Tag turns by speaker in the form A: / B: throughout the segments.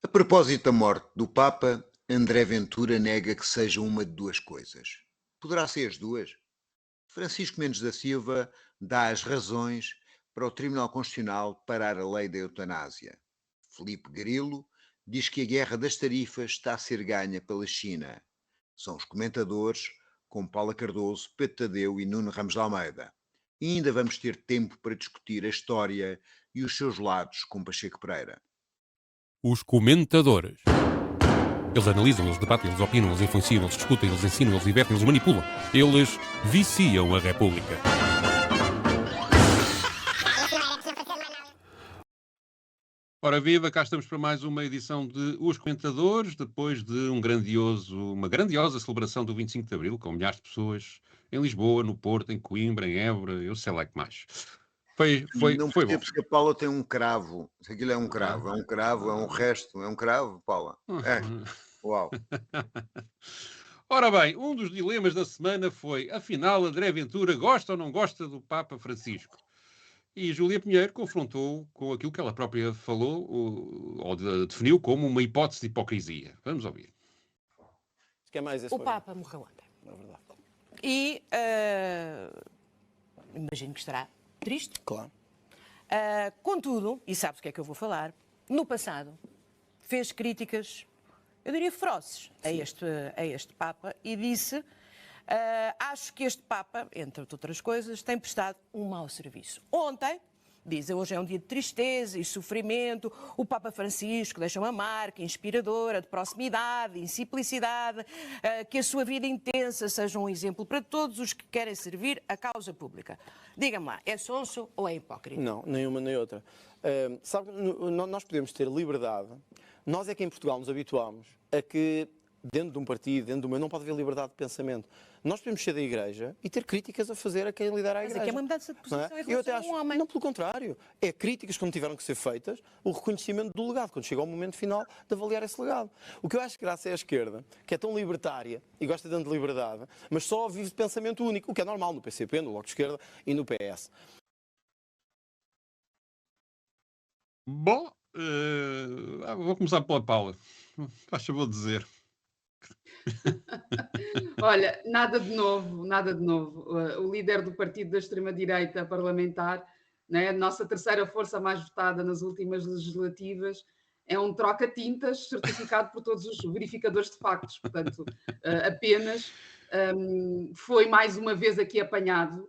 A: A propósito da morte do Papa, André Ventura nega que seja uma de duas coisas. Poderá ser as duas? Francisco Mendes da Silva dá as razões para o Tribunal Constitucional parar a lei da eutanásia. Filipe Grilo diz que a guerra das tarifas está a ser ganha pela China. São os comentadores com Paula Cardoso, Pedro Tadeu e Nuno Ramos de Almeida. E ainda vamos ter tempo para discutir a história e os seus lados com Pacheco Pereira.
B: Os comentadores. Eles analisam, eles debatem, eles opinam, eles influenciam, eles discutem, eles ensinam, eles divertem, eles manipulam. Eles viciam a República. Ora viva, cá estamos para mais uma edição de Os Comentadores, depois de uma grandiosa celebração do 25 de Abril, com milhares de pessoas em Lisboa, no Porto, em Coimbra, em Évora, eu sei lá que mais. Foi bom.
A: Se a Paula tem um cravo, se aquilo é um cravo, é um resto, é um cravo, Paula. É. Uau.
B: Ora bem, um dos dilemas da semana foi, afinal, André Ventura gosta ou não gosta do Papa Francisco? E Júlia Pinheiro confrontou com aquilo que ela própria falou, ou definiu como uma hipótese de hipocrisia. Vamos ouvir.
C: O Papa morreu ontem.
D: É verdade.
C: E imagino que estará triste.
D: Claro.
C: Contudo, e sabes o que é que eu vou falar, no passado fez críticas, eu diria ferozes, a este Papa e disse: acho que este Papa, entre outras coisas, tem prestado um mau serviço. Ontem, diz, hoje é um dia de tristeza e sofrimento, o Papa Francisco deixa uma marca inspiradora de proximidade e simplicidade, que a sua vida intensa seja um exemplo para todos os que querem servir a causa pública. Diga-me lá, é sonso ou é hipócrita?
D: Não, nenhuma nem outra. Sabe, nós podemos ter liberdade. Nós é que em Portugal nos habituámos a que dentro de um partido, dentro do meu, não pode haver liberdade de pensamento. Nós podemos ser da Igreja e ter críticas a fazer a quem lidera a Igreja.
C: Mas aqui é uma mudança de posição em
D: Eu até
C: relação
D: acho,
C: a um homem.
D: não, pelo contrário. É críticas quando tiveram que ser feitas, o reconhecimento do legado, quando chega ao momento final de avaliar esse legado. O que eu acho que graça é a esquerda, que é tão libertária e gosta tanto de liberdade, mas só vive de pensamento único, o que é normal no PCP, no Bloco de Esquerda e no PS.
B: Bom, vou começar pela Paula. Faz favor de dizer.
E: Olha, nada de novo, nada de novo. O líder do partido da extrema-direita parlamentar, né, nossa terceira força mais votada nas últimas legislativas, é um troca-tintas certificado por todos os verificadores de factos. Portanto, apenas foi mais uma vez aqui apanhado,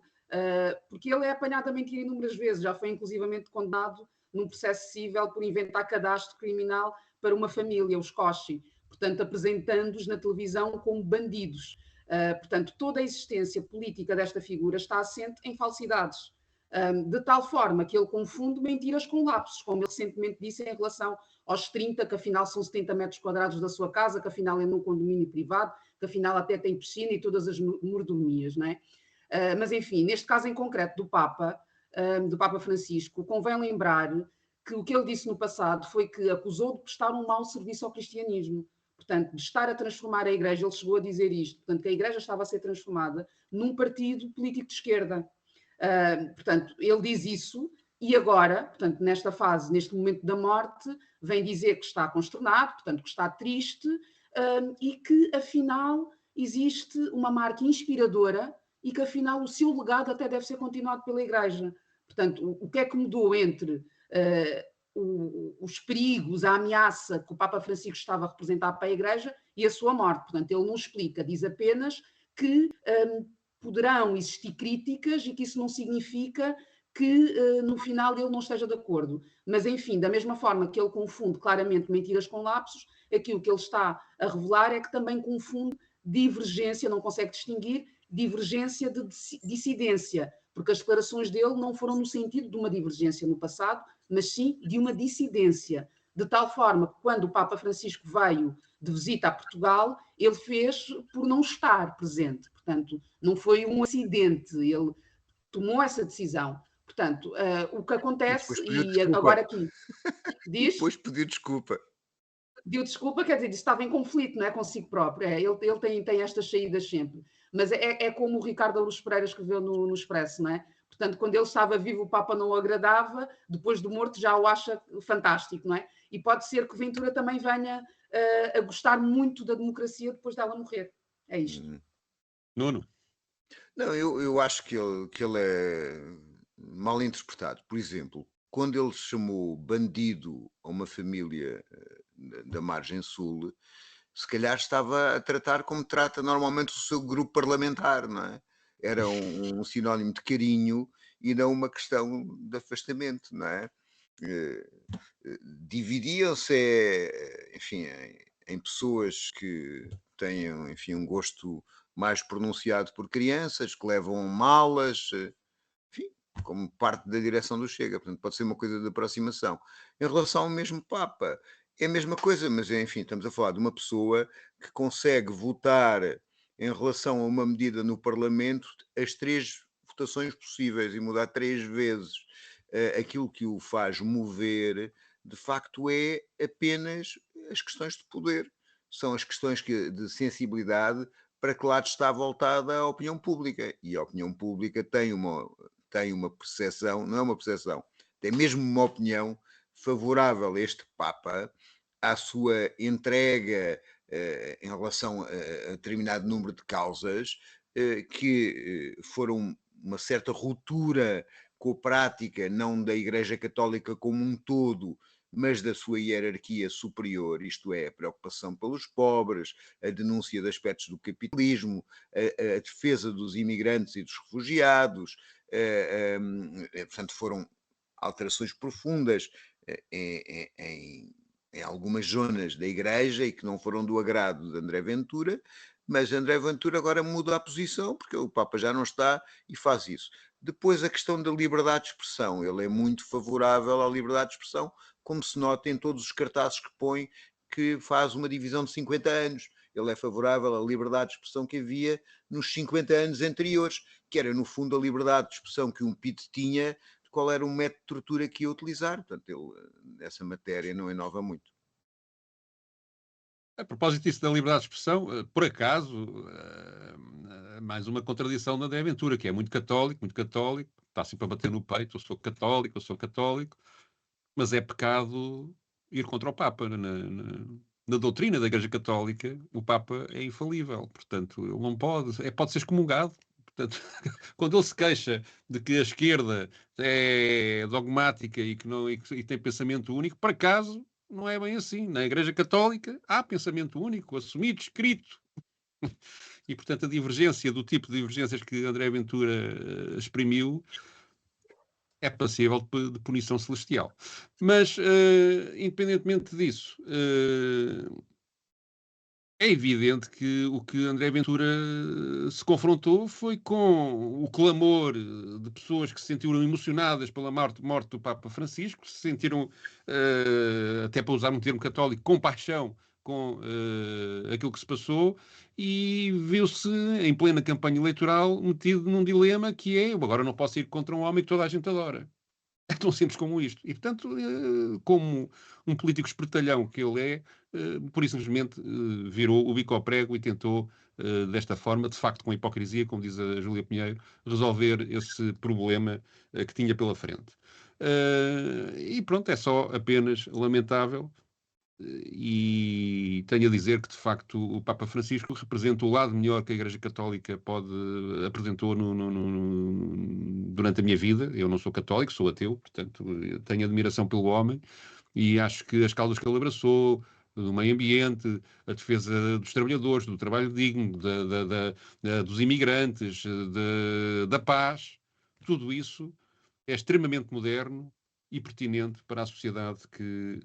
E: porque ele é apanhado a mentir inúmeras vezes, já foi inclusivamente condenado num processo cível por inventar cadastro criminal para uma família, os Kochi. Portanto, apresentando-os na televisão como bandidos. Portanto, toda a existência política desta figura está assente em falsidades, de tal forma que ele confunde mentiras com lapsos, como ele recentemente disse em relação aos 30, que afinal são 70 metros quadrados da sua casa, que afinal é num condomínio privado, que afinal até tem piscina e todas as mordomias, não é? Mas, enfim, neste caso em concreto do Papa Francisco, convém lembrar que o que ele disse no passado foi que acusou de prestar um mau serviço ao cristianismo. Portanto, de estar a transformar a Igreja, ele chegou a dizer isto, portanto, que a Igreja estava a ser transformada num partido político de esquerda. Portanto, ele diz isso e agora, portanto, nesta fase, neste momento da morte, vem dizer que está consternado, portanto, que está triste e que, afinal, existe uma marca inspiradora e que, afinal, o seu legado até deve ser continuado pela Igreja. Portanto, o que é que mudou entre os perigos, a ameaça que o Papa Francisco estava a representar para a Igreja e a sua morte? Portanto, ele não explica, diz apenas que poderão existir críticas e que isso não significa que no final ele não esteja de acordo. Mas, enfim, da mesma forma que ele confunde claramente mentiras com lapsos, aquilo que ele está a revelar é que também confunde divergência, não consegue distinguir divergência de dissidência, porque as declarações dele não foram no sentido de uma divergência no passado, mas sim de uma dissidência. De tal forma que quando o Papa Francisco veio de visita a Portugal, ele fez por não estar presente. Portanto, não foi um acidente, ele tomou essa decisão. Portanto, o que acontece, e agora aqui diz...
A: Depois pediu desculpa.
E: Pediu desculpa, quer dizer, estava em conflito, não é, consigo próprio. Ele tem estas saídas sempre. Mas é como o Ricardo Aruz Pereira escreveu no Expresso, não é? Portanto, quando ele estava vivo, o Papa não o agradava, depois do morto já o acha fantástico, não é? E pode ser que Ventura também venha a gostar muito da democracia depois dela morrer. É isto.
B: Nuno.
A: Não, eu acho que ele é mal interpretado. Por exemplo, quando ele chamou bandido a uma família da margem sul, se calhar estava a tratar como trata normalmente o seu grupo parlamentar, não é? Era um sinónimo de carinho e não uma questão de afastamento, não é? Dividiam-se, enfim, em pessoas que tenham, enfim, um gosto mais pronunciado por crianças, que levam malas, enfim, como parte da direção do Chega. Portanto, pode ser uma coisa de aproximação. Em relação ao mesmo Papa, é a mesma coisa, mas, enfim, estamos a falar de uma pessoa que consegue votar em relação a uma medida no Parlamento as 3 votações possíveis e mudar 3 vezes aquilo que o faz mover, de facto, é apenas as questões de poder. São as questões de sensibilidade para que lado está voltada a opinião pública. E a opinião pública tem uma percepção, não é uma percepção, tem mesmo uma opinião favorável a este Papa, à sua entrega em relação a determinado número de causas que foram uma certa ruptura com a prática, não da Igreja Católica como um todo, mas da sua hierarquia superior, isto é, a preocupação pelos pobres, a denúncia de aspectos do capitalismo, a defesa dos imigrantes e dos refugiados, portanto, foram alterações profundas em algumas zonas da Igreja e que não foram do agrado de André Ventura, mas André Ventura agora muda a posição, porque o Papa já não está e faz isso. Depois a questão da liberdade de expressão, ele é muito favorável à liberdade de expressão, como se nota em todos os cartazes que põe, que faz uma divisão de 50 anos. Ele é favorável à liberdade de expressão que havia nos 50 anos anteriores, que era no fundo a liberdade de expressão que um PIT tinha, de qual era o método de tortura que ia utilizar. Portanto, ele, essa matéria não inova muito.
B: A propósito disso da liberdade de expressão, por acaso, mais uma contradição da André Ventura, que é muito católico, está sempre a bater no peito, eu sou católico, mas é pecado ir contra o Papa. Na doutrina da Igreja Católica, o Papa é infalível, portanto, ele não pode ser excomungado. Portanto, quando ele se queixa de que a esquerda é dogmática e que tem pensamento único, por acaso, não é bem assim. Na Igreja Católica há pensamento único, assumido, escrito. E, portanto, a divergência do tipo de divergências que André Ventura exprimiu é passível de punição celestial. Mas, independentemente disso, é evidente que o que André Ventura se confrontou foi com o clamor de pessoas que se sentiram emocionadas pela morte do Papa Francisco, se sentiram, até para usar um termo católico, com paixão com aquilo que se passou, e viu-se em plena campanha eleitoral metido num dilema que é: eu agora não posso ir contra um homem que toda a gente adora. É tão simples como isto. E, portanto, como um político espertalhão que ele é, por isso simplesmente virou o bico ao prego e tentou, desta forma, de facto com hipocrisia, como diz a Júlia Pinheiro, resolver esse problema que tinha pela frente. E pronto, é só apenas lamentável. E tenho a dizer que, de facto, o Papa Francisco representa o lado melhor que a Igreja Católica apresentou durante a minha vida. Eu não sou católico, sou ateu, portanto, tenho admiração pelo homem e acho que as causas que ele abraçou, do meio ambiente, a defesa dos trabalhadores, do trabalho digno, dos imigrantes, da paz, tudo isso é extremamente moderno e pertinente para a sociedade que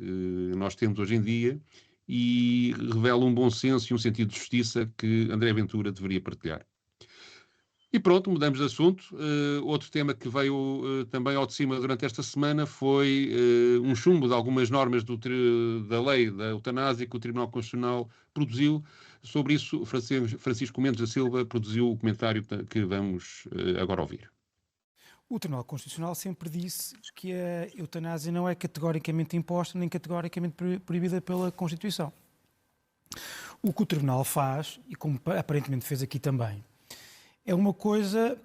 B: nós temos hoje em dia e revela um bom senso e um sentido de justiça que André Ventura deveria partilhar. E pronto, mudamos de assunto. Outro tema que veio também ao de cima durante esta semana foi um chumbo de algumas normas da lei da eutanásia que o Tribunal Constitucional produziu. Sobre isso, Francisco Mendes da Silva produziu o comentário que vamos agora ouvir.
F: O Tribunal Constitucional sempre disse que a eutanásia não é categoricamente imposta nem categoricamente proibida pela Constituição. O que o Tribunal faz, e como aparentemente fez aqui também, é uma coisa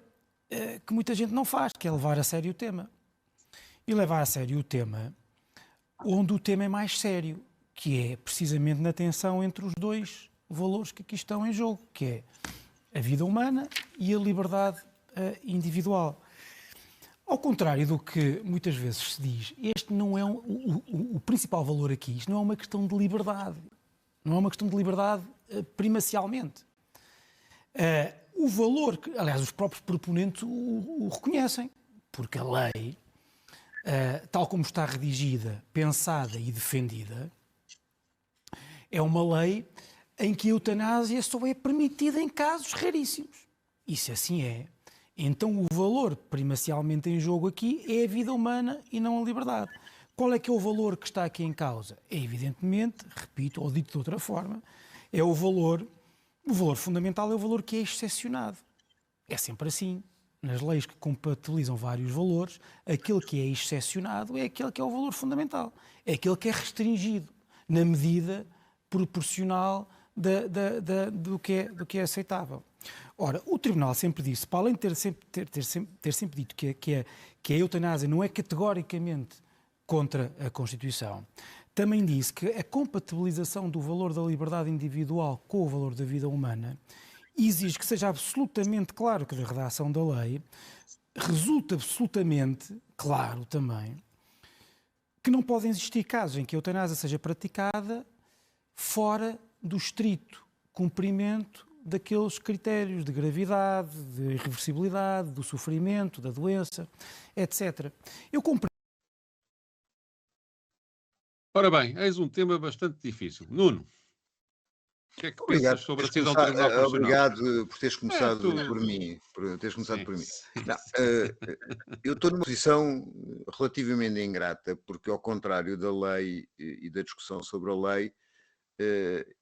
F: que muita gente não faz, que é levar a sério o tema. E levar a sério o tema onde o tema é mais sério, que é precisamente na tensão entre os dois valores que aqui estão em jogo, que é a vida humana e a liberdade individual. Ao contrário do que muitas vezes se diz, este não é o principal valor aqui, isto não é uma questão de liberdade, não é uma questão de liberdade primacialmente. O valor, que, aliás, os próprios proponentes o reconhecem, porque a lei, tal como está redigida, pensada e defendida, é uma lei em que a eutanásia só é permitida em casos raríssimos. E se assim é, então o valor primacialmente em jogo aqui é a vida humana e não a liberdade. Qual é que é o valor que está aqui em causa? É evidentemente, repito, ou dito de outra forma, é o valor fundamental é o valor que é excepcionado. É sempre assim. Nas leis que compatibilizam vários valores, aquele que é excepcionado é aquele que é o valor fundamental. É aquele que é restringido na medida proporcional do que é aceitável. Ora, o Tribunal sempre disse, para além de ter sempre dito que a eutanásia não é categoricamente contra a Constituição, também disse que a compatibilização do valor da liberdade individual com o valor da vida humana exige que seja absolutamente claro que da redação da lei resulta absolutamente claro também que não podem existir casos em que a eutanásia seja praticada fora do estrito cumprimento daqueles critérios de gravidade, de irreversibilidade, do sofrimento, da doença, etc. Eu compreendo.
B: Ora bem, eis um tema bastante difícil. Nuno, o que é que pensas sobre a decisão do Tribunal Constitucional?
A: Obrigado por teres começado por mim. Não, eu estou numa posição relativamente ingrata, porque ao contrário da lei e da discussão sobre a lei,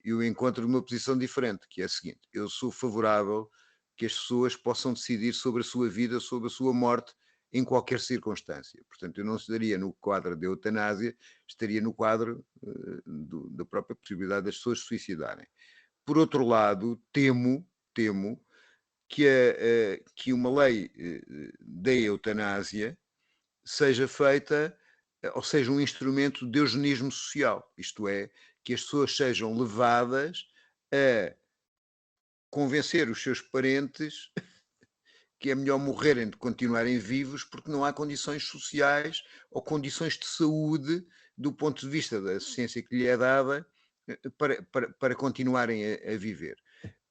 A: eu encontro uma posição diferente, que é a seguinte: eu sou favorável que as pessoas possam decidir sobre a sua vida, sobre a sua morte, em qualquer circunstância. Portanto, eu não estaria no quadro da eutanásia, estaria no quadro da própria possibilidade das pessoas se suicidarem. Por outro lado, temo que uma lei da eutanásia seja feita, ou seja, um instrumento de eugenismo social, isto é, que as pessoas sejam levadas a convencer os seus parentes que é melhor morrerem de continuarem vivos porque não há condições sociais ou condições de saúde do ponto de vista da assistência que lhe é dada para continuarem a viver.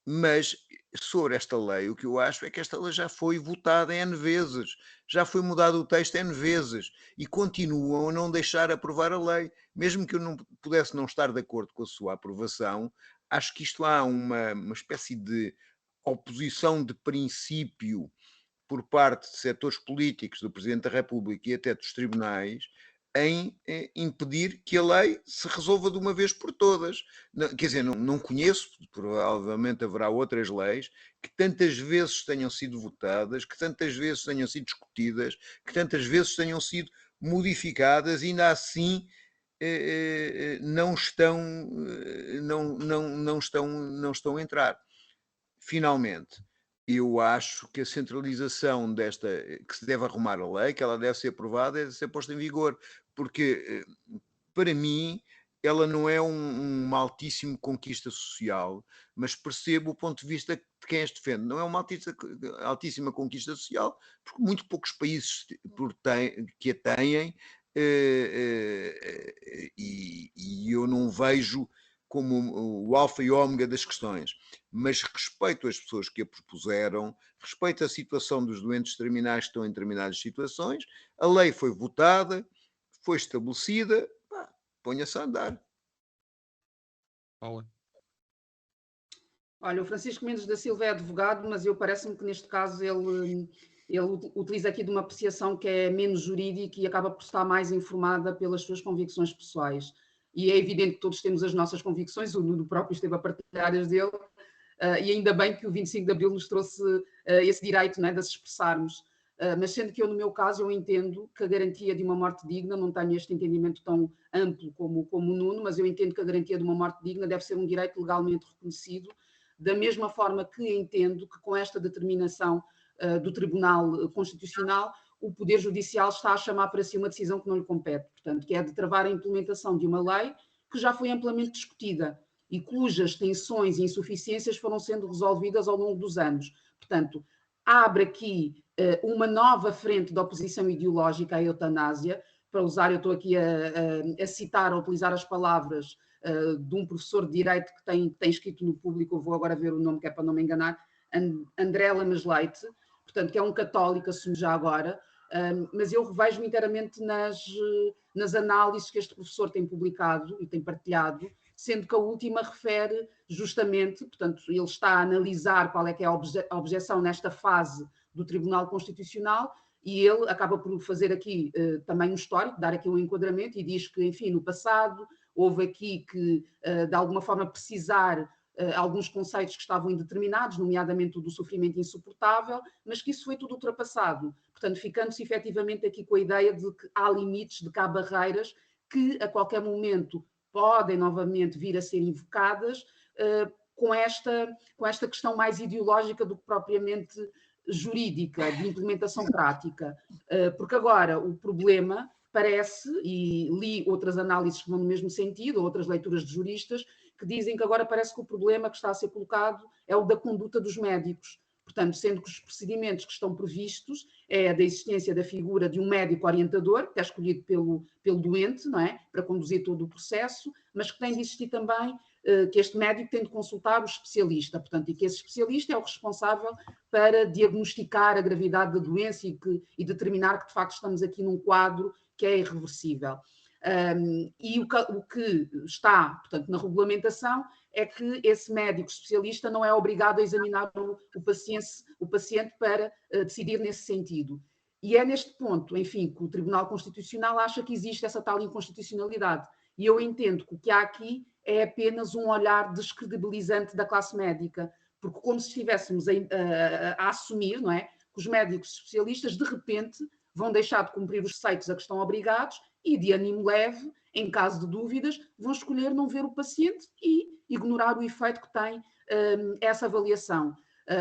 A: Mas sobre esta lei, o que eu acho é que esta lei já foi votada N vezes, já foi mudado o texto N vezes e continuam a não deixar aprovar a lei. Mesmo que eu não pudesse não estar de acordo com a sua aprovação, acho que isto há uma espécie de oposição de princípio por parte de setores políticos, do Presidente da República e até dos tribunais, em impedir que a lei se resolva de uma vez por todas. Não, quer dizer, não conheço, provavelmente haverá outras leis que tantas vezes tenham sido votadas, que tantas vezes tenham sido discutidas, que tantas vezes tenham sido modificadas e ainda assim não estão a entrar. Finalmente, eu acho que a centralização que se deve arrumar a lei, que ela deve ser aprovada, deve ser posta em vigor, porque, para mim, ela não é uma altíssima conquista social, mas percebo o ponto de vista de quem as defende. Não é uma altíssima conquista social, porque muito poucos países que a têm, e eu não vejo como o alfa e ômega das questões, mas respeito as pessoas que a propuseram, respeito a situação dos doentes terminais que estão em determinadas situações, a lei foi votada, foi estabelecida, ponha-se a andar.
B: Paula.
E: Olha, o Francisco Mendes da Silva é advogado, mas parece-me que neste caso ele utiliza aqui de uma apreciação que é menos jurídica e acaba por estar mais informada pelas suas convicções pessoais. E é evidente que todos temos as nossas convicções, o Nuno próprio esteve a partilhar as dele, e ainda bem que o 25 de Abril nos trouxe esse direito, não é, de se expressarmos. Mas sendo que eu, no meu caso, eu entendo que a garantia de uma morte digna, não tenho este entendimento tão amplo como o Nuno, mas eu entendo que a garantia de uma morte digna deve ser um direito legalmente reconhecido, da mesma forma que entendo que com esta determinação do Tribunal Constitucional, o Poder Judicial está a chamar para si uma decisão que não lhe compete, portanto, que é de travar a implementação de uma lei que já foi amplamente discutida e cujas tensões e insuficiências foram sendo resolvidas ao longo dos anos. Portanto, abre aqui uma nova frente de oposição ideológica à eutanásia. Para usar, eu estou aqui a citar, a utilizar as palavras de um professor de Direito que tem escrito no Público, eu vou agora ver o nome que é para não me enganar, André Lamas Leite, portanto, que é um católico, assumo já agora, mas eu revejo-me inteiramente nas análises que este professor tem publicado e tem partilhado, sendo que a última refere justamente, portanto, ele está a analisar qual é que é a objeção nesta fase do Tribunal Constitucional, e ele acaba por fazer aqui também um histórico, dar aqui um enquadramento, e diz que, enfim, no passado houve aqui que, de alguma forma, precisar alguns conceitos que estavam indeterminados, nomeadamente o do sofrimento insuportável, mas que isso foi tudo ultrapassado. Portanto, ficando-se efetivamente aqui com a ideia de que há limites, de que há barreiras que a qualquer momento podem novamente vir a ser invocadas com esta questão mais ideológica do que propriamente jurídica, de implementação prática. Porque agora o problema parece, e li outras análises que vão no mesmo sentido, outras leituras de juristas, que dizem que agora parece que o problema que está a ser colocado é o da conduta dos médicos. Portanto, sendo que os procedimentos que estão previstos é a da existência da figura de um médico orientador, que é escolhido pelo doente, não é? Para conduzir todo o processo, mas que tem de existir também, que este médico tem de consultar o especialista, portanto, e que esse especialista é o responsável para diagnosticar a gravidade da doença e determinar que, de facto, estamos aqui num quadro que é irreversível. E o que está, portanto, na regulamentação é que esse médico especialista não é obrigado a examinar o paciente para decidir nesse sentido. E é neste ponto, enfim, que o Tribunal Constitucional acha que existe essa tal inconstitucionalidade. E eu entendo que o que há aqui é apenas um olhar descredibilizante da classe médica, porque como se estivéssemos a assumir, não é, que os médicos especialistas, de repente, vão deixar de cumprir os preceitos a que estão obrigados e, de ânimo leve, em caso de dúvidas, vão escolher não ver o paciente e ignorar o efeito que tem essa avaliação.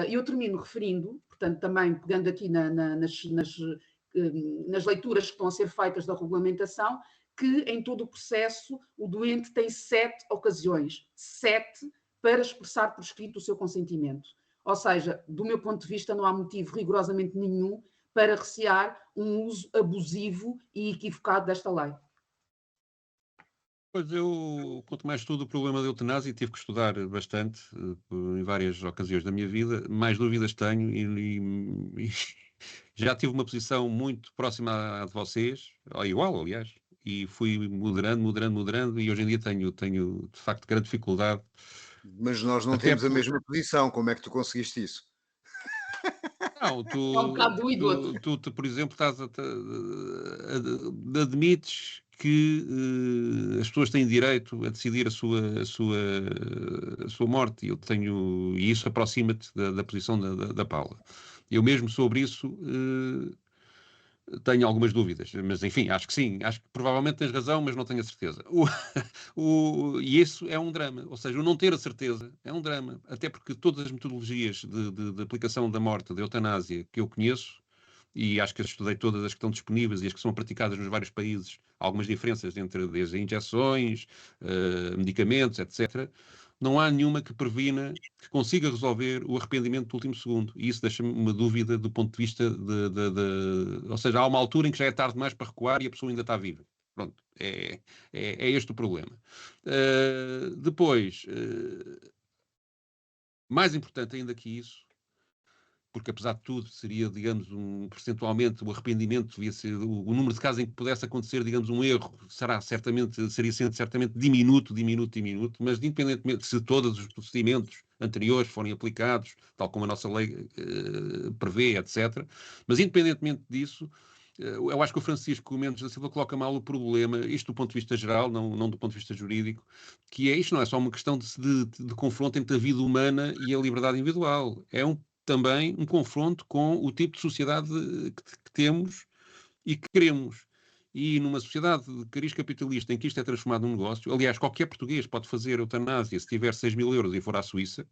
E: Eu termino referindo, portanto, também pegando aqui nas leituras que estão a ser feitas da regulamentação, que em todo o processo o doente tem 7 ocasiões, 7, para expressar por escrito o seu consentimento. Ou seja, do meu ponto de vista, não há motivo rigorosamente nenhum para recear um uso abusivo e equivocado desta lei.
B: Pois eu, quanto mais estudo o problema da eutanásia, tive que estudar bastante em várias ocasiões da minha vida, mais dúvidas tenho e já tive uma posição muito próxima à de vocês, ou igual, aliás, e fui moderando, e hoje em dia tenho de facto grande dificuldade.
A: Mas nós não temos a mesma posição, como é que tu conseguiste isso?
B: Não,
E: É um bocado do idoso.
B: tu, por exemplo, admites que as pessoas têm direito a decidir a sua morte, e isso aproxima-te da posição da Paula. Eu mesmo sobre isso tenho algumas dúvidas, mas enfim, acho que sim, acho que provavelmente tens razão, mas não tenho a certeza. E isso é um drama, ou seja, o não ter a certeza é um drama, até porque todas as metodologias de aplicação da morte, da eutanásia, que eu conheço, e acho que as estudei todas as que estão disponíveis e as que são praticadas nos vários países, há algumas diferenças entre desde injeções, medicamentos, etc., não há nenhuma que previna, que consiga resolver o arrependimento do último segundo. E isso deixa-me uma dúvida do ponto de vista ou seja, há uma altura em que já é tarde demais para recuar e a pessoa ainda está viva. Pronto, é este o problema. Depois, mais importante ainda que isso, porque apesar de tudo seria, digamos, percentualmente o arrependimento devia ser, o número de casos em que pudesse acontecer, digamos, um erro seria certamente diminuto, mas independentemente se todos os procedimentos anteriores forem aplicados, tal como a nossa lei prevê, etc., mas independentemente disso, eu acho que o Francisco Mendes da Silva coloca mal o problema, isto do ponto de vista geral, não do ponto de vista jurídico, que isto não é só uma questão de confronto entre a vida humana e a liberdade individual, é também um confronto com o tipo de sociedade que temos e que queremos. E numa sociedade de cariz capitalista em que isto é transformado num negócio, aliás, qualquer português pode fazer eutanásia se tiver 6.000 euros e for à Suíça,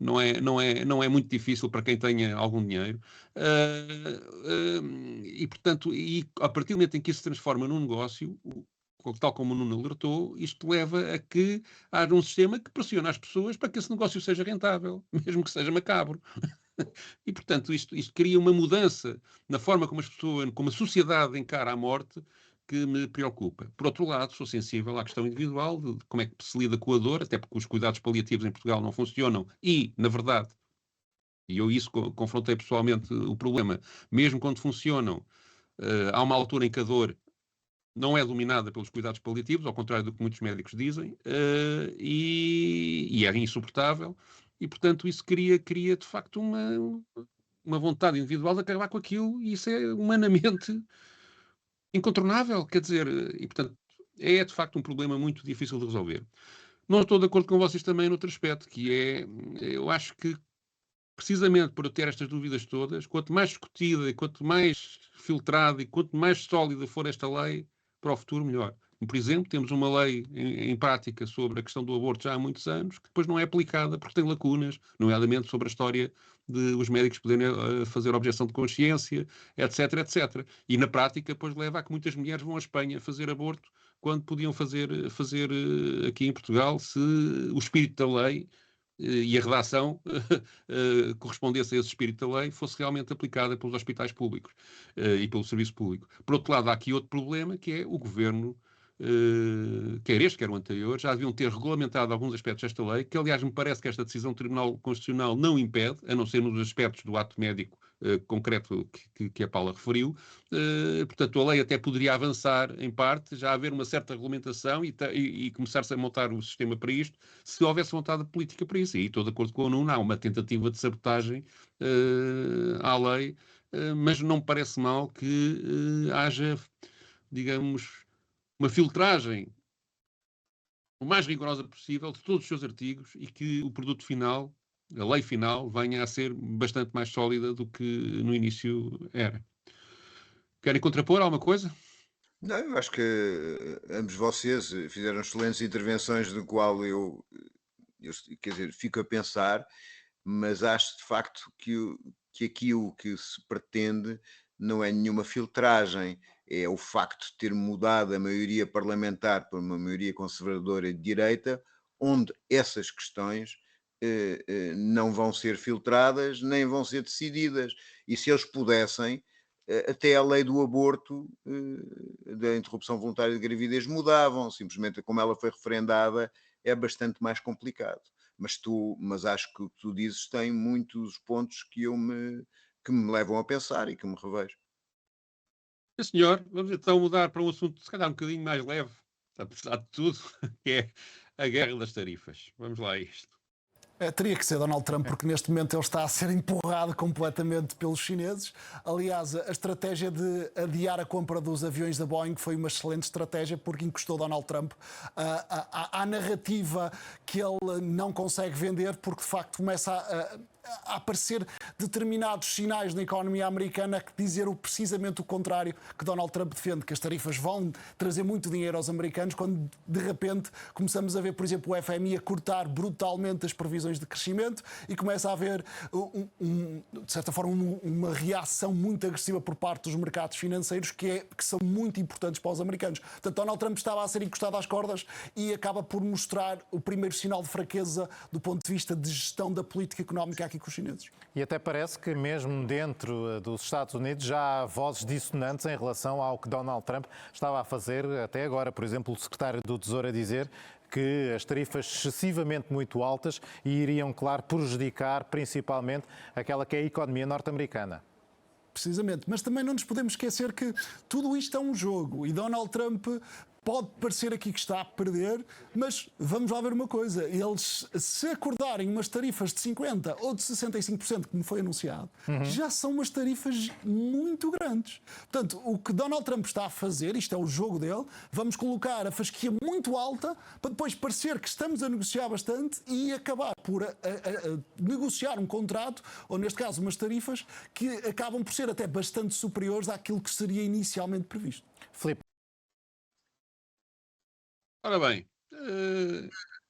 B: Não é muito difícil para quem tenha algum dinheiro. E, portanto, a partir do momento em que isso se transforma num negócio, tal como o Nuno alertou, isto leva a que haja um sistema que pressiona as pessoas para que esse negócio seja rentável, mesmo que seja macabro. E, portanto, isto cria uma mudança na forma como as pessoas, como a sociedade encara a morte, que me preocupa. Por outro lado, sou sensível à questão individual de como é que se lida com a dor, até porque os cuidados paliativos em Portugal não funcionam e, na verdade, e eu isso confrontei pessoalmente o problema, mesmo quando funcionam, há uma altura em que a dor não é dominada pelos cuidados paliativos, ao contrário do que muitos médicos dizem, e é insuportável, e, portanto, isso cria de facto uma vontade individual de acabar com aquilo, e isso é humanamente incontornável, quer dizer, e, portanto, é de facto um problema muito difícil de resolver. Não estou de acordo com vocês também noutro aspecto, que é, eu acho que, precisamente por eu ter estas dúvidas todas, quanto mais discutida, e quanto mais filtrada, e quanto mais sólida for esta lei, para o futuro, melhor. Por exemplo, temos uma lei em prática sobre a questão do aborto já há muitos anos, que depois não é aplicada porque tem lacunas, nomeadamente sobre a história de os médicos poderem fazer objeção de consciência, etc, etc. E na prática, depois leva a que muitas mulheres vão à Espanha fazer aborto quando podiam fazer aqui em Portugal, se o espírito da lei e a redação correspondesse a esse espírito da lei, fosse realmente aplicada pelos hospitais públicos e pelo serviço público. Por outro lado, há aqui outro problema, que é o governo, quer este, quer o anterior, já deviam ter regulamentado alguns aspectos desta lei, que aliás me parece que esta decisão do Tribunal Constitucional não impede, a não ser nos aspectos do ato médico concreto que a Paula referiu. Portanto, a lei até poderia avançar em parte, já haver uma certa regulamentação e começar-se a montar o sistema para isto, se houvesse vontade política para isso. E estou de acordo com o Nuno, há uma tentativa de sabotagem à lei, mas não me parece mal que haja, digamos, uma filtragem o mais rigorosa possível de todos os seus artigos e que o produto final, a lei final, venha a ser bastante mais sólida do que no início era. Querem contrapor alguma coisa?
A: Não, eu acho que ambos vocês fizeram excelentes intervenções, do qual eu, quer dizer, fico a pensar, mas acho de facto que aqui o que se pretende não é nenhuma filtragem, é o facto de ter mudado a maioria parlamentar para uma maioria conservadora e de direita, onde essas questões não vão ser filtradas nem vão ser decididas. E se eles pudessem, até a lei do aborto, da interrupção voluntária de gravidez, mudavam. Simplesmente como ela foi referendada, é bastante mais complicado. Mas acho que o que tu dizes tem muitos pontos que me levam a pensar e que me revejo.
B: Sim, senhor. Vamos então mudar para um assunto, se calhar um bocadinho mais leve, apesar de tudo, que é a guerra das tarifas. Vamos lá a isto.
G: Teria que ser Donald Trump, porque neste momento ele está a ser empurrado completamente pelos chineses. Aliás, a estratégia de adiar a compra dos aviões da Boeing foi uma excelente estratégia, porque encostou Donald Trump à narrativa que ele não consegue vender, porque de facto começa a aparecer determinados sinais na economia americana que dizer precisamente o contrário que Donald Trump defende, que as tarifas vão trazer muito dinheiro aos americanos, quando de repente começamos a ver, por exemplo, o FMI a cortar brutalmente as previsões de crescimento e começa a haver, de certa forma, uma reação muito agressiva por parte dos mercados financeiros que são muito importantes para os americanos. Portanto, Donald Trump estava a ser encostado às cordas e acaba por mostrar o primeiro sinal de fraqueza do ponto de vista de gestão da política económica aqui com os chineses.
H: E até parece que mesmo dentro dos Estados Unidos já há vozes dissonantes em relação ao que Donald Trump estava a fazer até agora. Por exemplo, o secretário do Tesouro a dizer que as tarifas excessivamente muito altas iriam, claro, prejudicar principalmente aquela que é a economia norte-americana.
G: Precisamente, mas também não nos podemos esquecer que tudo isto é um jogo e Donald Trump pode parecer aqui que está a perder, mas vamos lá ver uma coisa, eles se acordarem umas tarifas de 50% ou de 65%, como foi anunciado, já são umas tarifas muito grandes. Portanto, o que Donald Trump está a fazer, isto é o jogo dele, vamos colocar a fasquia muito alta para depois parecer que estamos a negociar bastante e acabar por negociar um contrato, ou neste caso umas tarifas, que acabam por ser até bastante superiores àquilo que seria inicialmente previsto.
H: Filipe.
B: Ora bem,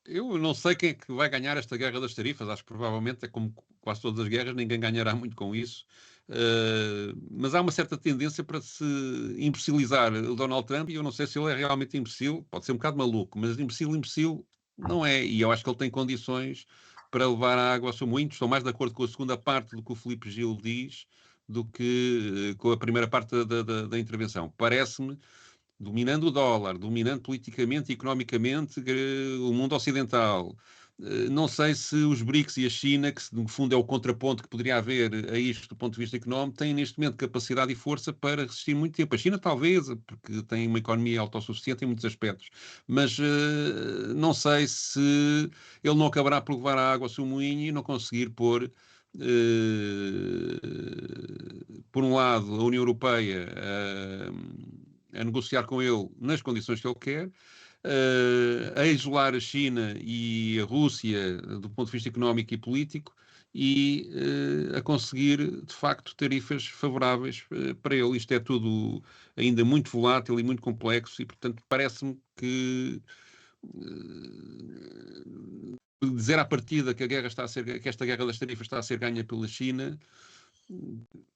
B: Eu não sei quem é que vai ganhar esta guerra das tarifas. Acho que provavelmente é como quase todas as guerras, ninguém ganhará muito com isso. Mas há uma certa tendência para se imbecilizar o Donald Trump, e eu não sei se ele é realmente imbecil, pode ser um bocado maluco, mas imbecil não é. E eu acho que ele tem condições para levar a água ao seu moinho. Estou mais de acordo com a segunda parte do que o Filipe Gil diz do que com a primeira parte da intervenção. Parece-me, dominando o dólar, dominando politicamente e economicamente o mundo ocidental. Não sei se os BRICS e a China, que no fundo é o contraponto que poderia haver a isto do ponto de vista económico, têm neste momento capacidade e força para resistir muito tempo. A China talvez, porque tem uma economia autossuficiente em muitos aspectos, mas não sei se ele não acabará por levar a água ao seu moinho e não conseguir pôr, por um lado, a União Europeia a negociar com ele nas condições que ele quer, a isolar a China e a Rússia do ponto de vista económico e político e a conseguir, de facto, tarifas favoráveis para ele. Isto é tudo ainda muito volátil e muito complexo e, portanto, parece-me que dizer à partida que que esta guerra das tarifas está a ser ganha pela China,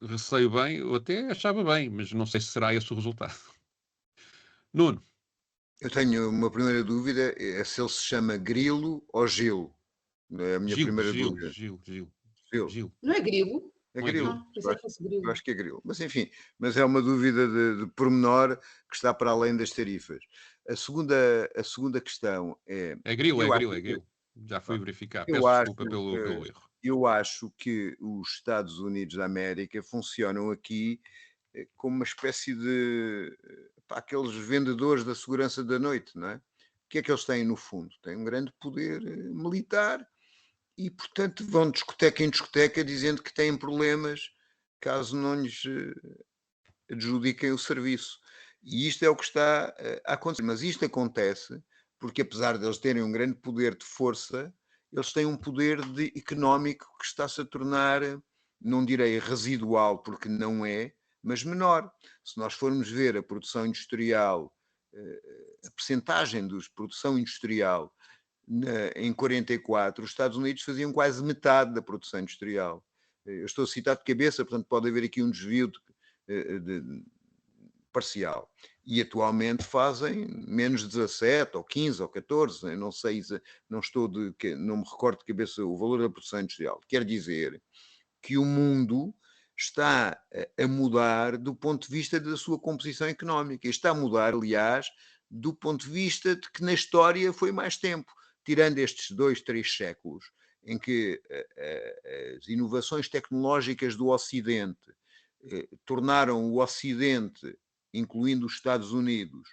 B: receio bem, eu até achava bem, mas não sei se será esse o resultado. Nuno.
A: Eu tenho uma primeira dúvida, é se ele se chama Grilo ou Gil. É a minha primeira dúvida.
B: Gil.
A: Gil.
E: Não é grilo?
A: É
B: Não é
A: Grilo.
E: Ah, pensei que fosse grilo.
A: Eu acho que é Grilo. Mas enfim, mas é uma dúvida de pormenor que está para além das tarifas. A segunda questão é...
B: É grilo. Já fui verificar. Peço desculpa pelo erro.
A: Eu acho que os Estados Unidos da América funcionam aqui como uma espécie de aqueles vendedores da segurança da noite, não é? O que é que eles têm no fundo? Têm um grande poder militar e, portanto, vão de discoteca em discoteca dizendo que têm problemas caso não lhes adjudiquem o serviço. E isto é o que está a acontecer. Mas isto acontece porque, apesar de eles terem um grande poder de força, eles têm um poder económico que está-se a tornar, não direi residual, porque não é, mas menor. Se nós formos ver a produção industrial, a percentagem de produção industrial em 44, os Estados Unidos faziam quase metade da produção industrial. Eu estou a citar de cabeça, portanto pode haver aqui um desvio parcial. E atualmente fazem menos 17 ou 15 ou 14, não sei, não me recordo de cabeça o valor da produção industrial. Quer dizer que o mundo está a mudar do ponto de vista da sua composição económica. E está a mudar, aliás, do ponto de vista de que na história foi mais tempo, tirando estes 2, 3 séculos, em que as inovações tecnológicas do Ocidente tornaram o Ocidente, incluindo os Estados Unidos,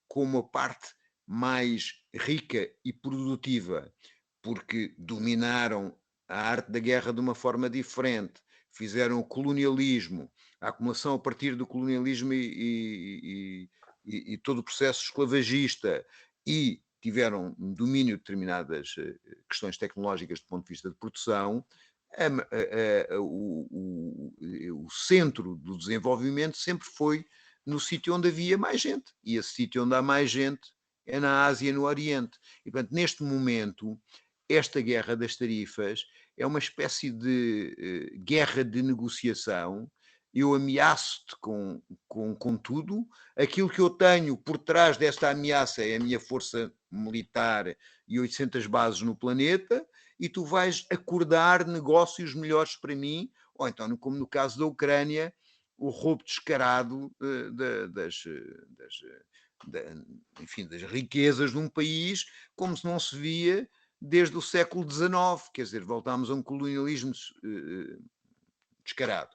A: como a parte mais rica e produtiva, porque dominaram a arte da guerra de uma forma diferente, fizeram o colonialismo, a acumulação a partir do colonialismo e todo o processo esclavagista, e tiveram um domínio de determinadas questões tecnológicas do ponto de vista de produção, o centro do desenvolvimento sempre foi no sítio onde havia mais gente. E esse sítio onde há mais gente é na Ásia e no Oriente. E, portanto, neste momento, esta guerra das tarifas é uma espécie de guerra de negociação. Eu ameaço-te com tudo. Aquilo que eu tenho por trás desta ameaça é a minha força militar e 800 bases no planeta, e tu vais acordar negócios melhores para mim, ou então, como no caso da Ucrânia, o roubo descarado das riquezas de um país, como se não se via desde o século XIX, quer dizer, voltámos a um colonialismo descarado.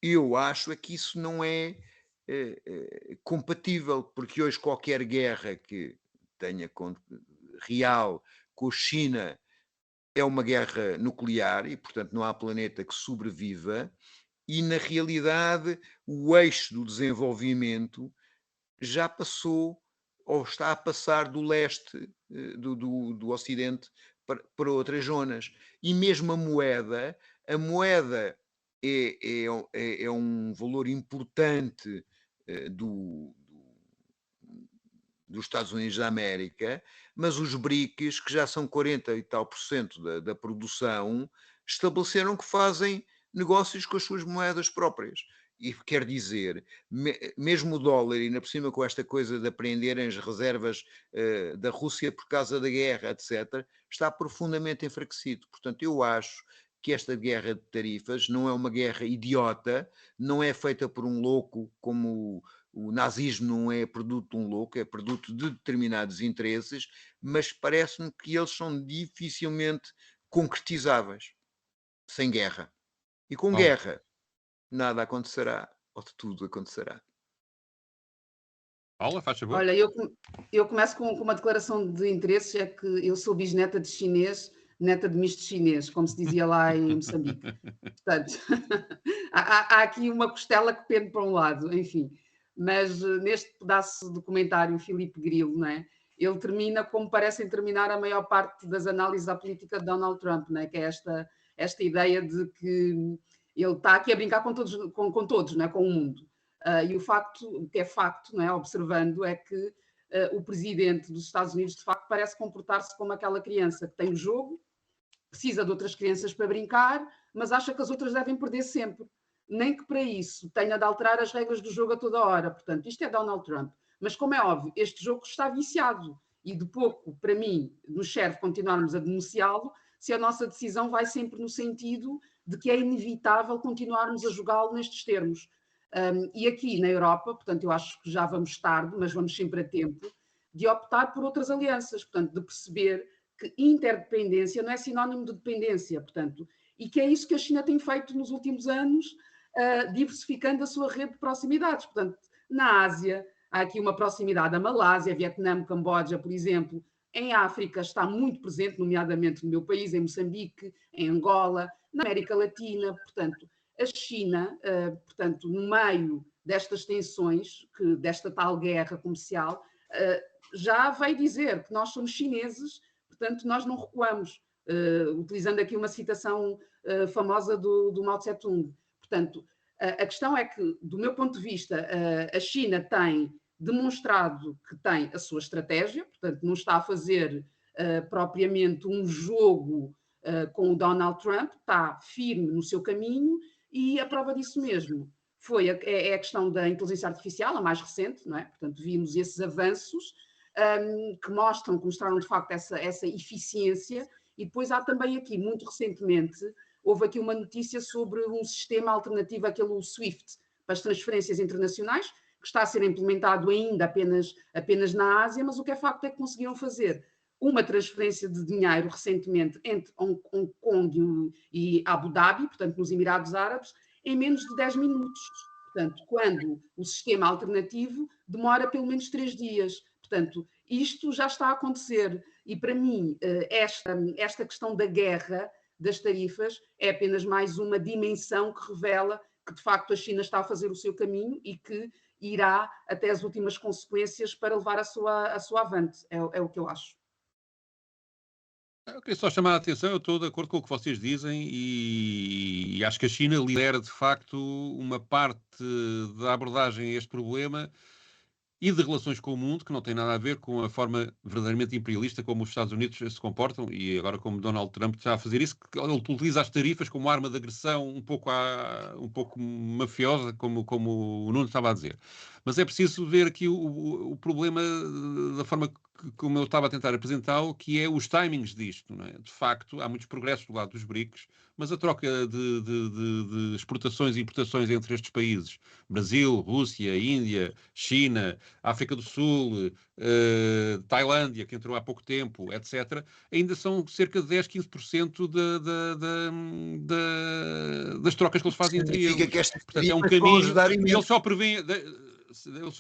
A: Eu acho que isso não é compatível, porque hoje qualquer guerra que tenha real com a China é uma guerra nuclear e, portanto, não há planeta que sobreviva, e, na realidade, o eixo do desenvolvimento já passou ou está a passar do leste, do Ocidente, para outras zonas. E mesmo a moeda é um valor importante dos Estados Unidos da América, mas os BRICS, que já são 40 e tal por cento da produção, estabeleceram que fazem negócios com as suas moedas próprias. E quer dizer, mesmo o dólar, e ainda por cima com esta coisa de apreenderem as reservas da Rússia por causa da guerra, etc., está profundamente enfraquecido. Portanto, eu acho que esta guerra de tarifas não é uma guerra idiota, não é feita por um louco, como o nazismo não é produto de um louco, é produto de determinados interesses, mas parece-me que eles são dificilmente concretizáveis sem guerra. E com guerra nada acontecerá, ou de tudo acontecerá.
B: Paula, faz favor.
E: Olha, eu começo com uma declaração de interesses, é que eu sou bisneta de chinês, neta de misto chinês, como se dizia lá em Moçambique. Portanto, há aqui uma costela que pende para um lado, enfim. Mas neste pedaço do documentário, Filipe Grilo, não é? Ele termina como parecem terminar a maior parte das análises da política de Donald Trump, não é? Que é esta ideia de que ele está aqui a brincar com todos, não é? Com o mundo. E o que é facto, não é? Observando, é que o presidente dos Estados Unidos, de facto, parece comportar-se como aquela criança que tem o jogo, precisa de outras crianças para brincar, mas acha que as outras devem perder sempre. Nem que para isso tenha de alterar as regras do jogo a toda hora. Portanto, isto é Donald Trump. Mas, como é óbvio, este jogo está viciado e de pouco, para mim, nos serve continuarmos a denunciá-lo se a nossa decisão vai sempre no sentido de que é inevitável continuarmos a jogá-lo nestes termos. E aqui na Europa, portanto, eu acho que já vamos tarde, mas vamos sempre a tempo, de optar por outras alianças, portanto, de perceber que interdependência não é sinónimo de dependência, portanto, e que é isso que a China tem feito nos últimos anos, diversificando a sua rede de proximidades. Portanto, na Ásia, há aqui uma proximidade à Malásia, Vietnã, Camboja, por exemplo. Em África está muito presente, nomeadamente no meu país, em Moçambique, em Angola, na América Latina. Portanto, a China, portanto, no meio destas tensões, desta tal guerra comercial, já veio dizer que nós somos chineses, portanto, nós não recuamos, utilizando aqui uma citação famosa do Mao Tse-tung. Portanto, a questão é que, do meu ponto de vista, a China tem demonstrado que tem a sua estratégia, portanto, não está a fazer propriamente um jogo com o Donald Trump, está firme no seu caminho, e a prova disso mesmo foi a questão da inteligência artificial, a mais recente, não é? Portanto, vimos esses avanços que mostraram de facto essa eficiência, e depois há também aqui, muito recentemente, houve aqui uma notícia sobre um sistema alternativo àquele SWIFT, para as transferências internacionais, que está a ser implementado ainda apenas na Ásia, mas o que é facto é que conseguiram fazer uma transferência de dinheiro recentemente entre Hong Kong e Abu Dhabi, portanto nos Emirados Árabes, em menos de 10 minutos. Portanto, quando o sistema alternativo demora pelo menos 3 dias. Portanto, isto já está a acontecer. E para mim, esta questão da guerra das tarifas é apenas mais uma dimensão que revela que, de facto, a China está a fazer o seu caminho e que irá até as últimas consequências para levar a sua avante. É o que eu acho.
B: Eu queria só chamar a atenção, eu estou de acordo com o que vocês dizem e acho que a China lidera, de facto, uma parte da abordagem a este problema e de relações com o mundo, que não tem nada a ver com a forma verdadeiramente imperialista como os Estados Unidos se comportam, e agora como Donald Trump está a fazer isso, que ele utiliza as tarifas como arma de agressão um pouco mafiosa, como o Nuno estava a dizer. Mas é preciso ver aqui o problema da forma como eu estava a tentar apresentá-lo, que é os timings disto. Não é? De facto, há muitos progressos do lado dos BRICS, mas a troca de exportações e importações entre estes países, Brasil, Rússia, Índia, China, África do Sul, Tailândia, que entrou há pouco tempo, etc., ainda são cerca de 10, 15% das trocas que eles fazem entre eles.
A: Que esta
B: Portanto, é um caminho. E eles só prevêem... Eles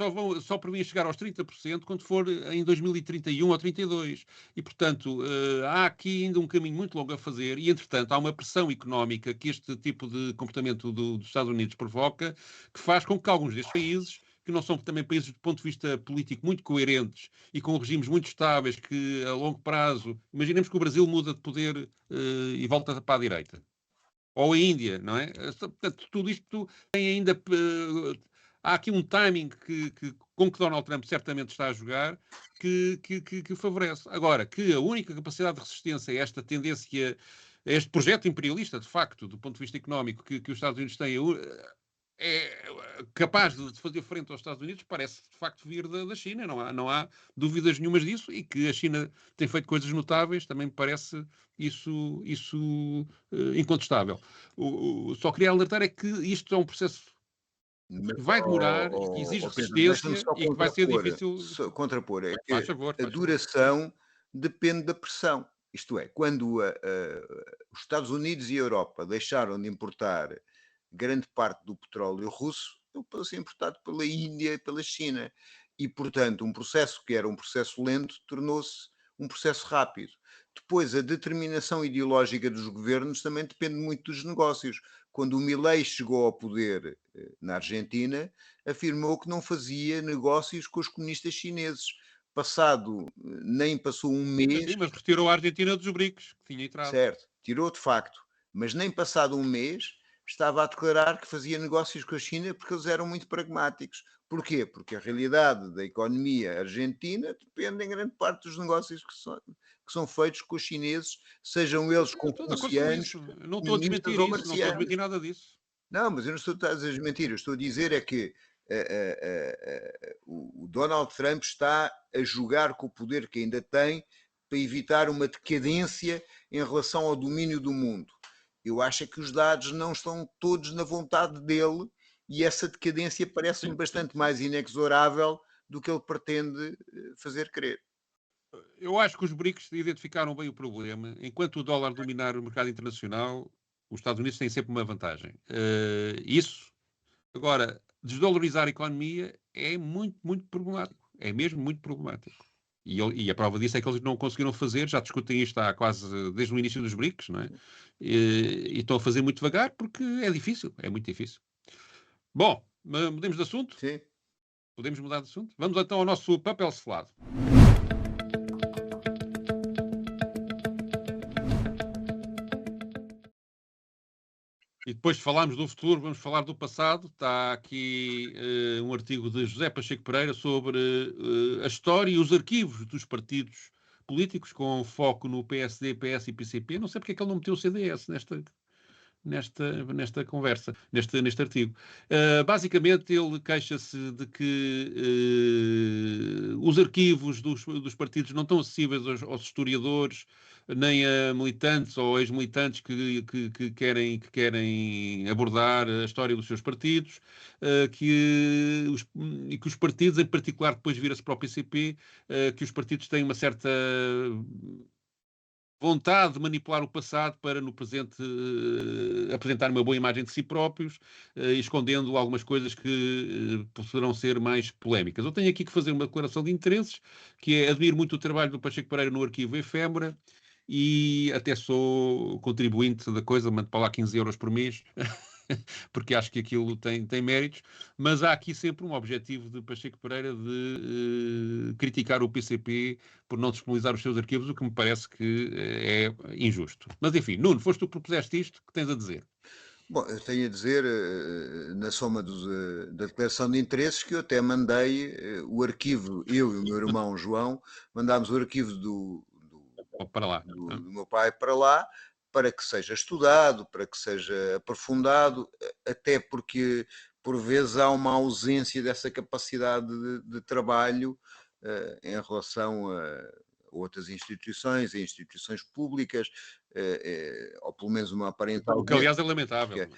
B: só prevêem chegar aos 30% quando for em 2031 ou 2032. E, portanto, há aqui ainda um caminho muito longo a fazer e, entretanto, há uma pressão económica que este tipo de comportamento dos Estados Unidos provoca, que faz com que alguns destes países, que não são também países do ponto de vista político muito coerentes e com regimes muito estáveis que, a longo prazo... Imaginemos que o Brasil muda de poder e volta para a direita. Ou a Índia, não é? Portanto, tudo isto tem ainda... há aqui um timing com que Donald Trump certamente está a jogar que o favorece. Agora, que a única capacidade de resistência a esta tendência, a este projeto imperialista, de facto, do ponto de vista económico, que os Estados Unidos têm, é capaz de fazer frente aos Estados Unidos, parece de facto vir da China, não há dúvidas nenhumas disso, e que a China tem feito coisas notáveis, também me parece isso incontestável. Só queria alertar é que isto é um processo que vai demorar, e que exige
A: Pedro,
B: resistência e que vai ser difícil.
A: Contrapor, é que
B: Faz favor,
A: a duração depende da pressão. Isto é, quando os Estados Unidos e a Europa deixaram de importar grande parte do petróleo russo, ele passou a ser importado pela Índia e pela China. E, portanto, um processo que era um processo lento tornou-se um processo rápido. Depois, a determinação ideológica dos governos também depende muito dos negócios. Quando o Milei chegou ao poder na Argentina, afirmou que não fazia negócios com os comunistas chineses. Nem passou um mês...
B: Sim, mas retirou a Argentina dos BRICS, que tinha entrado.
A: Certo, tirou de facto. Mas nem passado um mês estava a declarar que fazia negócios com a China porque eles eram muito pragmáticos. Porquê? Porque a realidade da economia argentina depende em grande parte dos negócios que são feitos com os chineses, sejam eles confucianos,
B: não estou a desmentir isso, não estou a desmentir nada disso.
A: Não, mas eu não estou a desmentir, eu estou a dizer é que o Donald Trump está a jogar com o poder que ainda tem para evitar uma decadência em relação ao domínio do mundo. Eu acho que os dados não estão todos na vontade dele e essa decadência parece-me bastante mais inexorável do que ele pretende fazer crer.
B: Eu acho que os BRICS identificaram bem o problema. Enquanto o dólar dominar o mercado internacional, os Estados Unidos têm sempre uma vantagem. Agora, desdolarizar a economia é muito, muito problemático. É mesmo muito problemático. E a prova disso é que eles não conseguiram fazer, já discutem isto há quase desde o início dos BRICS, não é? E estão a fazer muito devagar porque é difícil, é muito difícil. Bom, mudemos de assunto?
A: Sim.
B: Podemos mudar de assunto? Vamos então ao nosso papel selado. E depois de falarmos do futuro, vamos falar do passado. Está aqui um artigo de José Pacheco Pereira sobre a história e os arquivos dos partidos políticos, com foco no PSD, PS e PCP. Não sei porque é que ele não meteu o CDS nesta conversa, neste artigo. Basicamente, ele queixa-se de que os arquivos dos partidos não estão acessíveis aos historiadores, nem a militantes ou ex-militantes que querem abordar a história dos seus partidos, e que os partidos, em particular, depois vira-se para o PCP, que os partidos têm uma certa vontade de manipular o passado para no presente apresentar uma boa imagem de si próprios, escondendo algumas coisas que poderão ser mais polémicas. Eu tenho aqui que fazer uma declaração de interesses, que é: admiro muito o trabalho do Pacheco Pereira no arquivo Efêmera e até sou contribuinte da coisa, mando para lá 15 euros por mês, porque acho que aquilo tem méritos, mas há aqui sempre um objetivo de Pacheco Pereira de criticar o PCP por não disponibilizar os seus arquivos, o que me parece que é injusto. Mas enfim, Nuno, foste tu que propuseste isto, que tens a dizer?
A: Bom, eu tenho a dizer, na soma da declaração de interesses, que eu até mandei o arquivo, eu e o meu irmão João, mandámos o arquivo do meu pai para lá, para que seja estudado, para que seja aprofundado, até porque por vezes há uma ausência dessa capacidade de trabalho em relação a outras instituições, a instituições públicas, ou pelo menos uma aparental...
B: O que aliás é lamentável.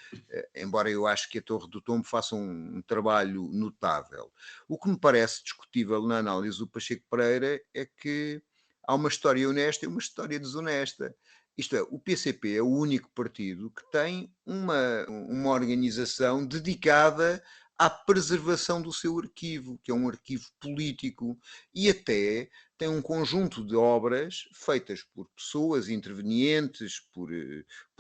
A: Embora eu acho que a Torre do Tombo faça um trabalho notável. O que me parece discutível na análise do Pacheco Pereira é que há uma história honesta e uma história desonesta. Isto é, o PCP é o único partido que tem uma organização dedicada à preservação do seu arquivo, que é um arquivo político, e até tem um conjunto de obras feitas por pessoas intervenientes, por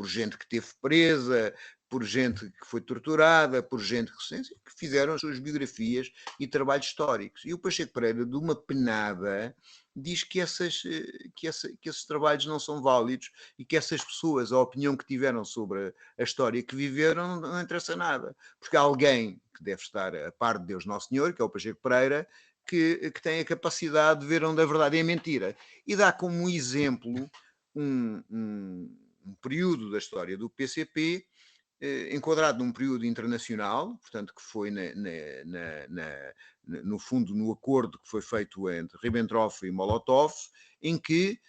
A: gente que esteve presa, por gente que foi torturada, por gente que fizeram as suas biografias e trabalhos históricos. E o Pacheco Pereira, de uma penada, diz que esses trabalhos não são válidos e que essas pessoas, a opinião que tiveram sobre a história que viveram, não interessa nada. Porque há alguém que deve estar a par de Deus Nosso Senhor, que é o Pacheco Pereira, que tem a capacidade de ver onde a verdade é mentira. E dá como exemplo um período da história do PCP enquadrado num período internacional, portanto, que foi no fundo no acordo que foi feito entre Ribbentrop e Molotov, em que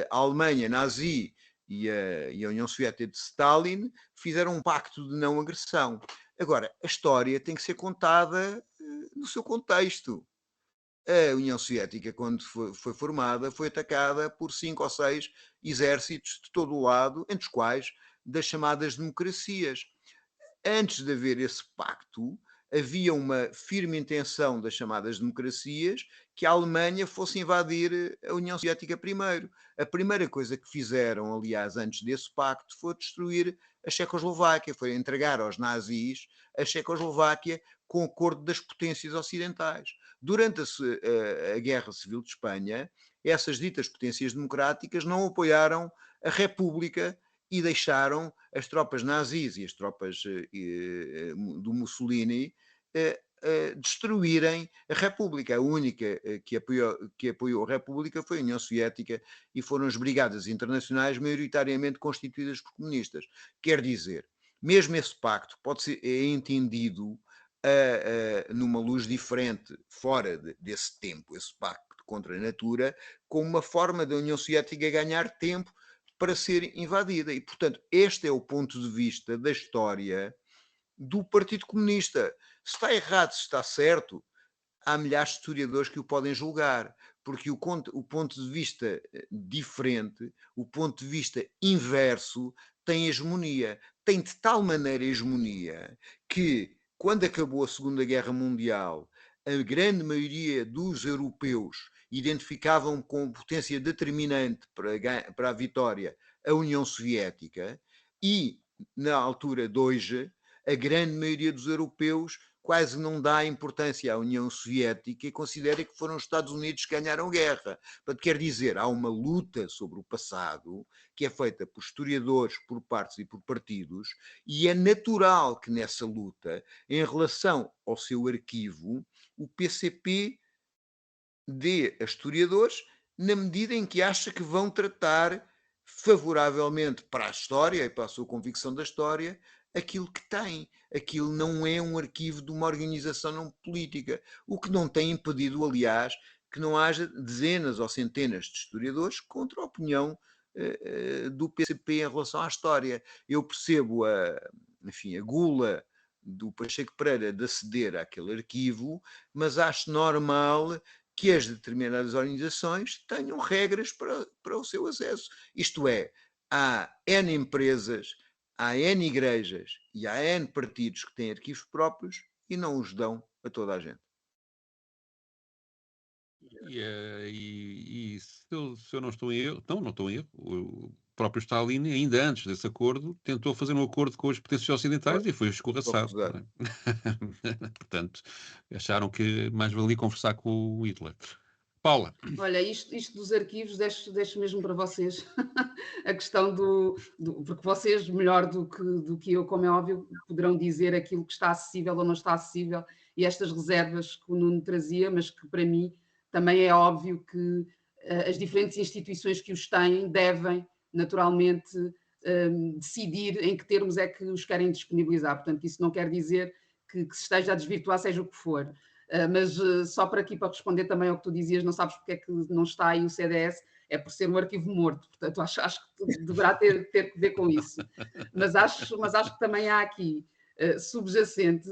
A: a Alemanha nazi e a União Soviética de Stalin fizeram um pacto de não agressão. Agora, a história tem que ser contada no seu contexto. A União Soviética, quando foi formada, foi atacada por 5 ou 6 exércitos de todo o lado, entre os quais das chamadas democracias. Antes de haver esse pacto, havia uma firme intenção das chamadas democracias que a Alemanha fosse invadir a União Soviética primeiro. A primeira coisa que fizeram, aliás, antes desse pacto, foi destruir a Checoslováquia, foi entregar aos nazis a Checoslováquia com o acordo das potências ocidentais. Durante a Guerra Civil de Espanha, essas ditas potências democráticas não apoiaram a República e deixaram as tropas nazis e as tropas do Mussolini destruírem a República. A única que apoiou a República foi a União Soviética e foram as brigadas internacionais maioritariamente constituídas por comunistas. Quer dizer, mesmo esse pacto pode ser entendido numa luz diferente, fora desse tempo, esse pacto contra a natura, como uma forma da União Soviética ganhar tempo para ser invadida. E, portanto, este é o ponto de vista da história do Partido Comunista. Se está errado, se está certo, há milhares de historiadores que o podem julgar, porque o ponto de vista diferente, o ponto de vista inverso, tem hegemonia. Tem de tal maneira hegemonia que, quando acabou a Segunda Guerra Mundial, a grande maioria dos europeus identificavam como potência determinante para a vitória a União Soviética e, na altura de hoje, a grande maioria dos europeus quase não dá importância à União Soviética e considera que foram os Estados Unidos que ganharam a guerra. Portanto, quer dizer, há uma luta sobre o passado que é feita por historiadores, por partes e por partidos, e é natural que nessa luta, em relação ao seu arquivo, o PCP dê a historiadores na medida em que acha que vão tratar favoravelmente para a história e para a sua convicção da história aquilo que tem. Aquilo não é um arquivo de uma organização não política, o que não tem impedido, aliás, que não haja dezenas ou centenas de historiadores contra a opinião do PCP em relação à história. Eu percebo a gula do Pacheco Pereira de aceder àquele arquivo, mas acho normal que as determinadas organizações tenham regras para o seu acesso. Isto é, há N empresas, há N igrejas e há N partidos que têm arquivos próprios e não os dão a toda a gente.
B: E se eu não estou em erro, não estou em erro, o próprio Stalin, ainda antes desse acordo, tentou fazer um acordo com as potências ocidentais e foi escorraçado. Não é? Portanto, acharam que mais valia conversar com o Hitler. Paula.
E: Olha, isto dos arquivos, deixo mesmo para vocês a questão porque vocês, melhor do que eu, como é óbvio, poderão dizer aquilo que está acessível ou não está acessível e estas reservas que o Nuno trazia, mas que para mim também é óbvio que as diferentes instituições que os têm devem, naturalmente, decidir em que termos é que os querem disponibilizar. Portanto, isso não quer dizer que se esteja a desvirtuar, seja o que for. Mas só para responder também ao que tu dizias, não sabes porque é que não está aí o CDS, é por ser um arquivo morto, portanto acho que deverá ter que ver com isso. Mas acho que também há aqui subjacente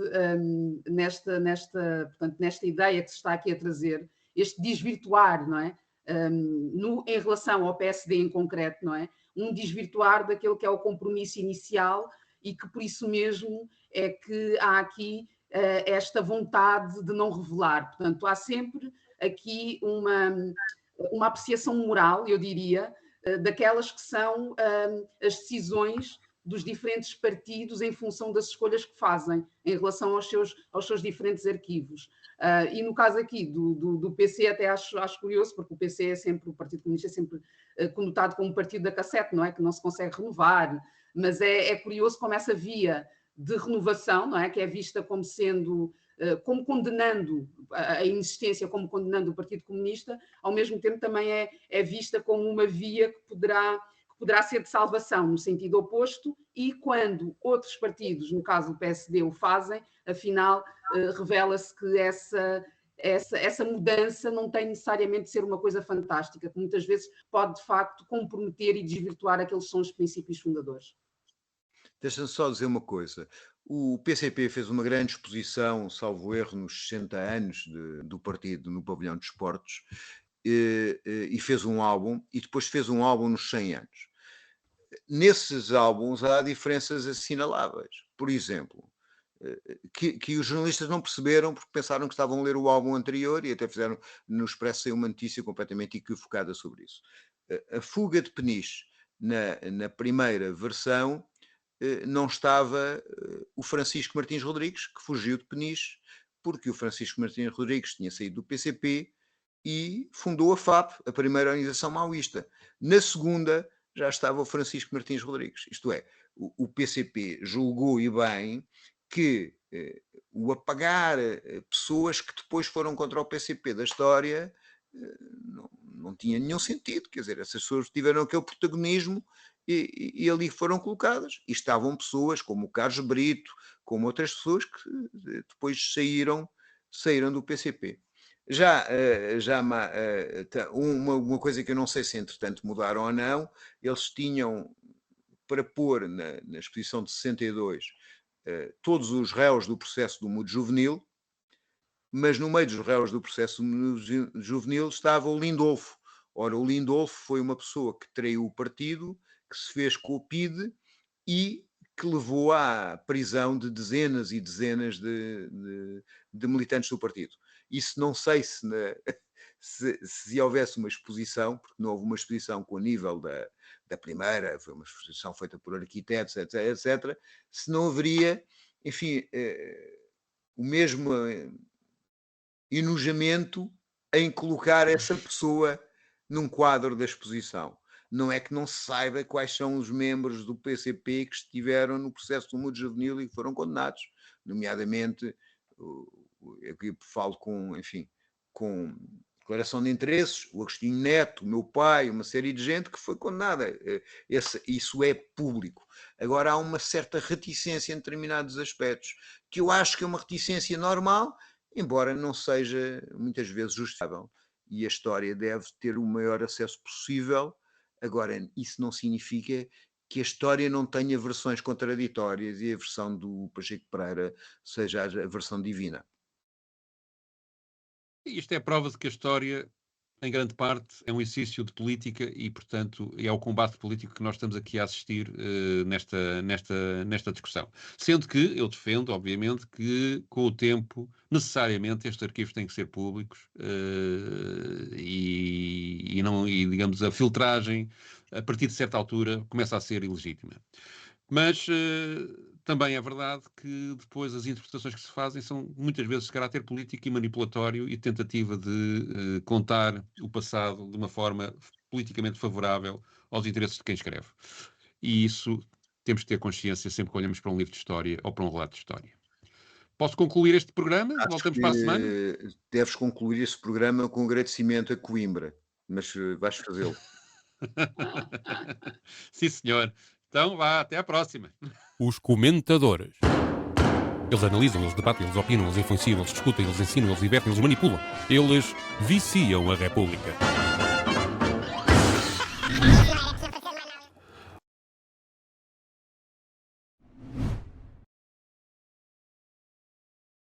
E: nesta ideia que se está aqui a trazer, este desvirtuar, não é? Em relação ao PSD em concreto, não é? Um desvirtuar daquele que é o compromisso inicial e que por isso mesmo é que há aqui esta vontade de não revelar. Portanto, há sempre aqui uma apreciação moral, eu diria, daquelas que são as decisões dos diferentes partidos em função das escolhas que fazem em relação aos seus diferentes arquivos. E no caso aqui do PC, até acho curioso, porque o PC é sempre, o Partido Comunista é sempre conotado como um partido da cassete, não é? Que não se consegue renovar, mas é curioso como essa via de renovação, não é? Que é vista como sendo, como condenando a inexistência, como condenando o Partido Comunista, ao mesmo tempo também é vista como uma via que poderá ser de salvação no sentido oposto, e quando outros partidos, no caso o PSD, o fazem, afinal revela-se que essa mudança não tem necessariamente de ser uma coisa fantástica, que muitas vezes pode de facto comprometer e desvirtuar aqueles que são os princípios fundadores.
A: Deixa-me só dizer uma coisa. O PCP fez uma grande exposição, salvo erro, nos 60 anos do partido no Pavilhão de Esportes, e fez um álbum, e depois fez um álbum nos 100 anos. Nesses álbuns há diferenças assinaláveis. Por exemplo, que os jornalistas não perceberam porque pensaram que estavam a ler o álbum anterior e até fizeram no Expresso uma notícia completamente equivocada sobre isso. A fuga de Peniche na primeira versão não estava o Francisco Martins Rodrigues, que fugiu de Peniche, porque o Francisco Martins Rodrigues tinha saído do PCP e fundou a FAP, a primeira organização maoísta. Na segunda já estava o Francisco Martins Rodrigues. Isto é, o PCP julgou e bem que o apagar pessoas que depois foram contra o PCP da história não tinha nenhum sentido. Quer dizer, essas pessoas tiveram aquele protagonismo e ali foram colocadas. E estavam pessoas como o Carlos Brito, como outras pessoas que depois saíram do PCP. Uma coisa que eu não sei se entretanto mudaram ou não, eles tinham para pôr na exposição de 62 todos os réus do processo do mudo juvenil, mas no meio dos réus do processo do mudo juvenil estava o Lindolfo. Ora, o Lindolfo foi uma pessoa que traiu o partido, que se fez com o PIDE e que levou à prisão de dezenas e dezenas de militantes do partido. Isso não sei se houvesse uma exposição, porque não houve uma exposição com o nível da primeira, foi uma exposição feita por arquitetos, etc. Se não haveria, enfim, o mesmo enojamento em colocar essa pessoa num quadro da exposição. Não é que não se saiba quais são os membros do PCP que estiveram no processo do mudo juvenil e que foram condenados, nomeadamente, eu falo com declaração de interesses, o Agostinho Neto, o meu pai, uma série de gente que foi condenada. Isso é público. Agora há uma certa reticência em determinados aspectos, que eu acho que é uma reticência normal, embora não seja muitas vezes justificável. E a história deve ter o maior acesso possível. Agora, isso não significa que a história não tenha versões contraditórias e a versão do Pacheco Pereira seja a versão divina.
B: Isto é prova de que a história, em grande parte, é um exercício de política e, portanto, é o combate político que nós estamos aqui a assistir nesta discussão. Sendo que eu defendo, obviamente, que com o tempo, necessariamente, estes arquivos têm que ser públicos e digamos, a filtragem, a partir de certa altura, começa a ser ilegítima. Mas também é verdade que depois as interpretações que se fazem são muitas vezes de caráter político e manipulatório e tentativa de contar o passado de uma forma politicamente favorável aos interesses de quem escreve. E isso temos que ter consciência sempre que olhamos para um livro de história ou para um relato de história. Posso concluir este programa? Voltamos para a semana?
A: Deves concluir este programa com agradecimento a Coimbra, mas vais fazê-lo.
B: Sim, senhor. Então, vá, até à próxima.
I: Os comentadores. Eles analisam, eles debatem, eles opinam, eles influenciam, eles discutem, eles ensinam, eles divertem, eles manipulam. Eles viciam a República.